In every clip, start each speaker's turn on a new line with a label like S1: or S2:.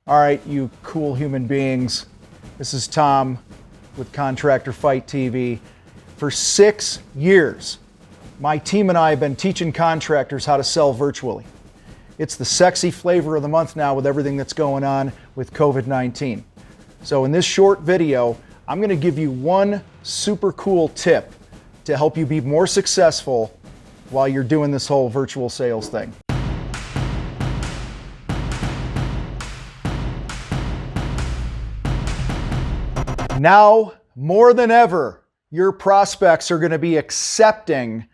S1: All right, you cool human beings. This is Tom with Contractor Fight TV. For 6 years, my team and I have been teaching contractors how to sell virtually. It's the sexy flavor of the month now with everything that's going on with COVID-19. So in this short video, I'm going to give you one super cool tip to help you be more successful while you're doing this whole virtual sales thing. Now, more than ever, your prospects are going to be accepting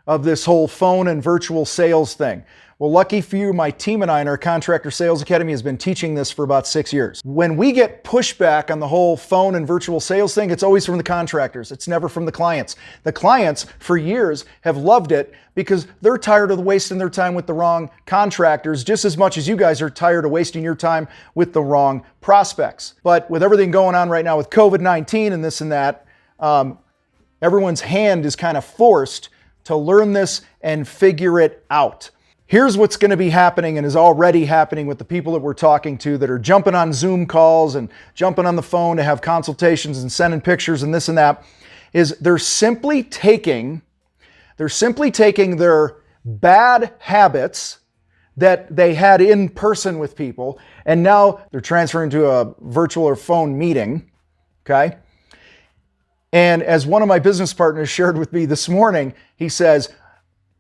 S1: of this whole phone and virtual sales thing. Well, lucky for you, my team and I in our Contractor Sales Academy has been teaching this for about 6 years. When we get pushback on the whole phone and virtual sales thing, it's always from the contractors. It's never from the clients. The clients, for years, have loved it because they're tired of wasting their time with the wrong contractors just as much as you guys are tired of wasting your time with the wrong prospects. But with everything going on right now with COVID-19 and this and that, everyone's hand is kind of forced to learn this and figure it out. Here's what's going to be happening and is already happening with the people that we're talking to that are jumping on Zoom calls and jumping on the phone to have consultations and sending pictures and this and that, is they're simply taking their bad habits that they had in person with people, and now they're transferring to a virtual or phone meeting, okay? And as one of my business partners shared with me this morning, he says,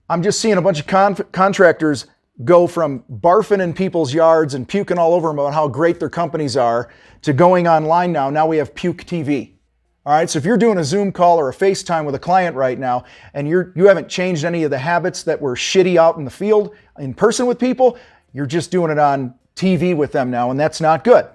S1: I'm just seeing a bunch of contractors go from barfing in people's yards and puking all over them about how great their companies are to going online now. Now we have puke TV. All right, so if you're doing a Zoom call or a FaceTime with a client right now and you haven't changed any of the habits that were shitty out in the field in person with people, you're just doing it on TV with them now, and that's not good.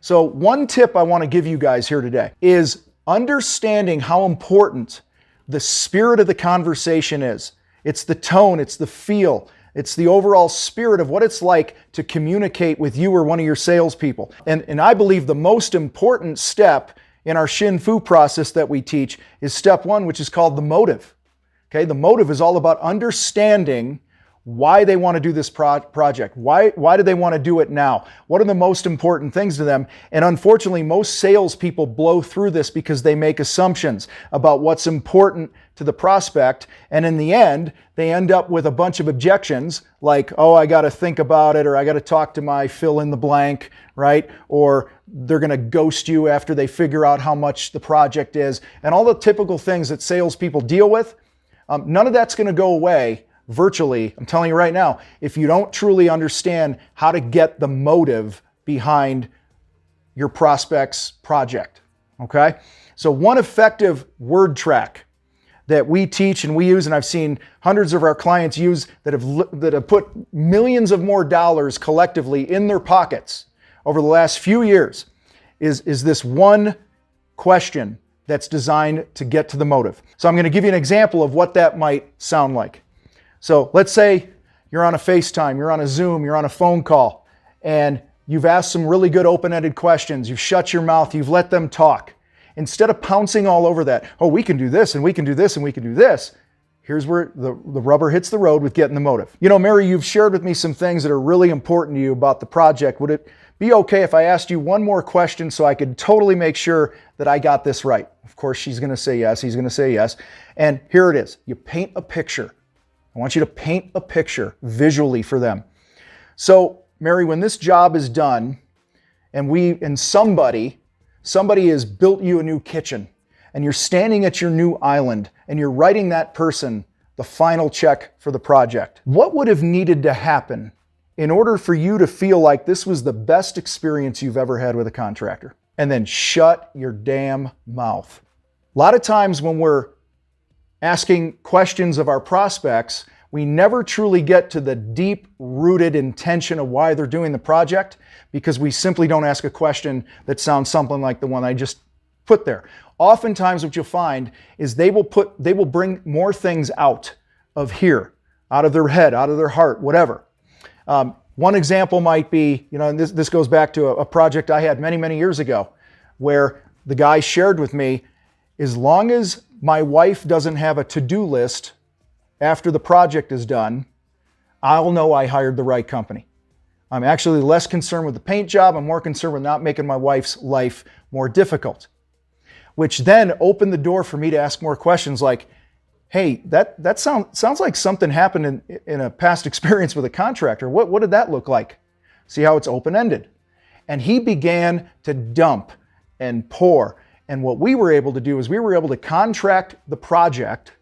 S1: So one tip I want to give you guys here today is understanding how important the spirit of the conversation is. It's the tone, it's the feel, it's the overall spirit of what it's like to communicate with you or one of your salespeople. And I believe the most important step in our Shin Fu process that we teach is step one, which is called the motive. Okay, the motive is all about understanding why they want to do this project. Why do they want to do it now? What are the most important things to them? And unfortunately, most salespeople blow through this because they make assumptions about what's important to the prospect. And in the end, they end up with a bunch of objections like, oh, I got to think about it, or I got to talk to my fill in the blank, right? Or they're going to ghost you after they figure out how much the project is. And all the typical things that salespeople deal with, none of that's going to go away virtually. I'm telling you right now, if you don't truly understand how to get the motive behind your prospect's project, okay? So one effective word track that we teach and we use, and I've seen hundreds of our clients use that have put millions of more dollars collectively in their pockets over the last few years, is this one question that's designed to get to the motive. So I'm going to give you an example of what that might sound like. So let's say you're on a FaceTime, you're on a Zoom, you're on a phone call, and you've asked some really good open-ended questions. You've shut your mouth, you've let them talk. Instead of pouncing all over that, oh, we can do this, and we can do this, and we can do this, here's where the rubber hits the road with getting the motive. You know, Mary, you've shared with me some things that are really important to you about the project. Would it be okay if I asked you one more question so I could totally make sure that I got this right? Of course, she's going to say yes, he's going to say yes. And here it is. You paint a picture. I want you to paint a picture visually for them. So, Mary, when this job is done and somebody has built you a new kitchen and you're standing at your new island and you're writing that person the final check for the project, what would have needed to happen in order for you to feel like this was the best experience you've ever had with a contractor? And then shut your damn mouth. A lot of times when we're asking questions of our prospects, we never truly get to the deep-rooted intention of why they're doing the project because we simply don't ask a question that sounds something like the one I just put there. Oftentimes what you'll find is they will bring more things out of here, out of their head, out of their heart, whatever. One example might be, and this goes back to a project I had many, many years ago where the guy shared with me, as long as my wife doesn't have a to-do list after the project is done, I'll know I hired the right company. I'm actually less concerned with the paint job. I'm more concerned with not making my wife's life more difficult. Which then opened the door for me to ask more questions like, hey, that sounds like something happened in a past experience with a contractor. What did that look like? See how it's open-ended. And he began to dump and pour. And what we were able to do is we were able to contract the project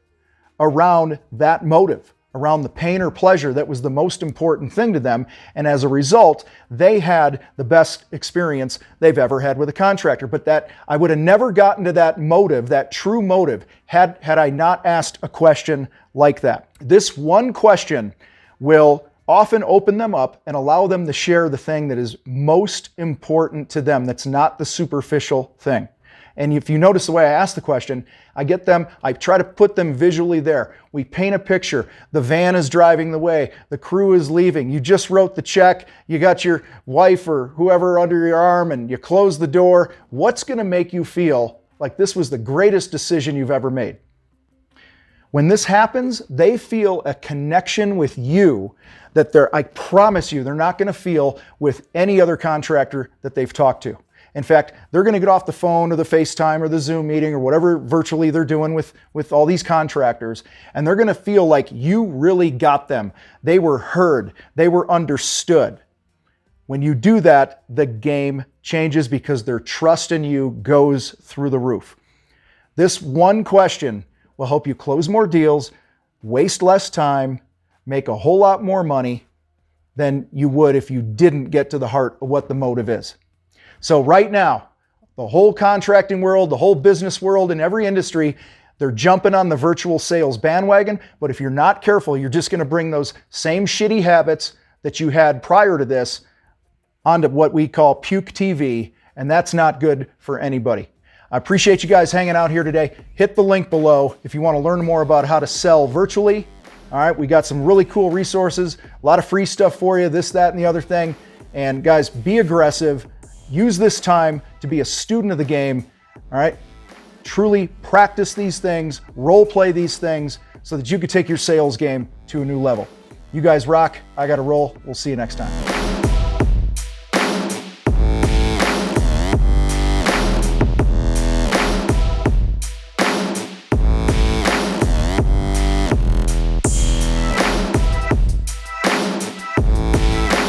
S1: around that motive, around the pain or pleasure that was the most important thing to them. And as a result, they had the best experience they've ever had with a contractor. But that I would have never gotten to that motive, that true motive, had I not asked a question like that. This one question will often open them up and allow them to share the thing that is most important to them, that's not the superficial thing. And if you notice the way I ask the question, I try to put them visually there. We paint a picture. The van is driving the way. The crew is leaving. You just wrote the check. You got your wife or whoever under your arm and you close the door. What's going to make you feel like this was the greatest decision you've ever made? When this happens, they feel a connection with you that I promise you, they're not going to feel with any other contractor that they've talked to. In fact, they're going to get off the phone or the FaceTime or the Zoom meeting or whatever virtually they're doing with all these contractors, and they're going to feel like you really got them. They were heard. They were understood. When you do that, the game changes because their trust in you goes through the roof. This one question will help you close more deals, waste less time, make a whole lot more money than you would if you didn't get to the heart of what the motive is. So right now, the whole contracting world, the whole business world, and every industry, they're jumping on the virtual sales bandwagon. But if you're not careful, you're just going to bring those same shitty habits that you had prior to this onto what we call puke TV, and that's not good for anybody. I appreciate you guys hanging out here today. Hit the link below if you want to learn more about how to sell virtually. All right, we got some really cool resources, a lot of free stuff for you, this, that, and the other thing. And guys, be aggressive. Use this time to be a student of the game, all right? Truly practice these things, role play these things so that you can take your sales game to a new level. You guys rock. I got to roll. We'll see you next time.